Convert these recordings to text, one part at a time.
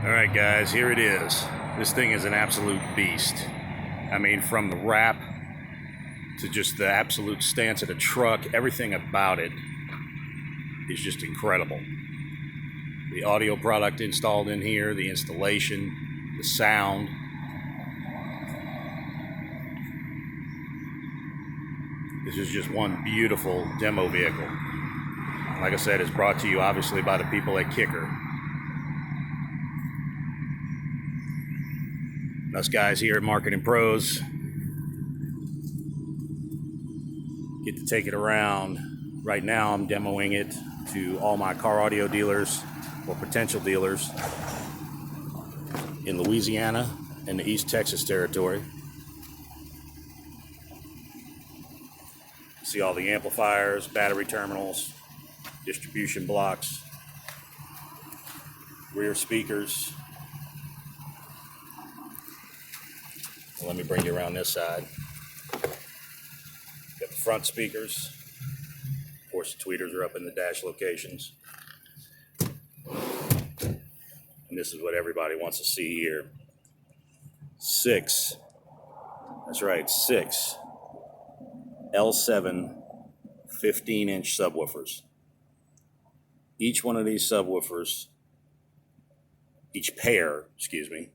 All right, guys, here it is. This thing is an absolute beast. I mean, from the wrap to just the absolute stance of the truck, everything about it is just incredible. The audio product installed in here, the installation, the sound. This is just one beautiful demo vehicle. Like I said, it's brought to you obviously by the people at Kicker. Us guys here at Marketing Pros get to take it around. Right now I'm demoing it to all my car audio dealers or potential dealers in Louisiana and the East Texas territory. See all the amplifiers, battery terminals, distribution blocks, rear speakers. Let me bring you around this side. Got the front speakers. Of course, the tweeters are up in the dash locations. And this is what everybody wants to see here. 6. That's right, 6 L7 15-inch subwoofers. Each one of these subwoofers, each pair,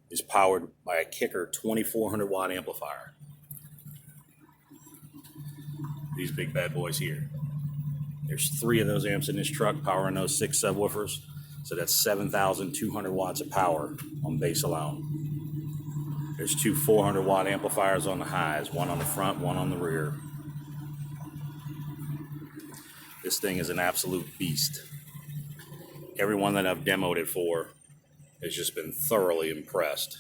is powered by a Kicker 2400 watt amplifier. These big bad boys here. There's 3 of those amps in this truck powering those 6 subwoofers. So that's 7,200 watts of power on bass alone. There's 2 400 watt amplifiers on the highs, one on the front, one on the rear. This thing is an absolute beast. Everyone that I've demoed it for has just been thoroughly impressed.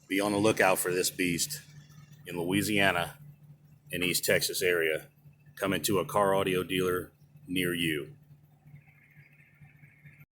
Be on the lookout for this beast in Louisiana and East Texas area. Coming to a car audio dealer near you.